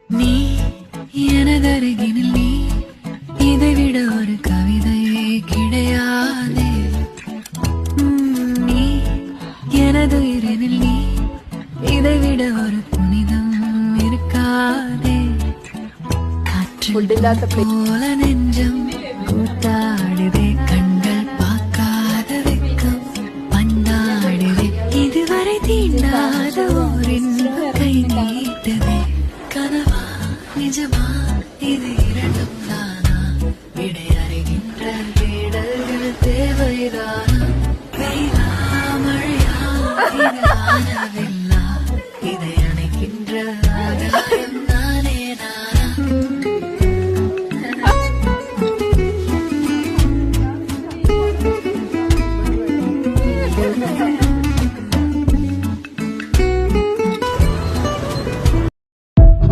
நீ எனதருகினில் நீ இதைவிட ஒரு கவிதையே கிடையாதே. நீ எனது உயிரினில் நீ இதைவிட ஒரு புனிதம் இருக்காதே. காற்று போல நெஞ்சம் கூத்தாடுதே, கண்கள் பார்க்காத வெக்கம் பந்தாடுதே, இதுவரை தீண்டாத ஓரின் கை நீட்டதே. கனவா நிஜமா இது இரண்டும் தானா, விடையறிகின்ற தேடல்கள் தேவைதானா, வெயிலா மழையா இது ஆனவில்லை.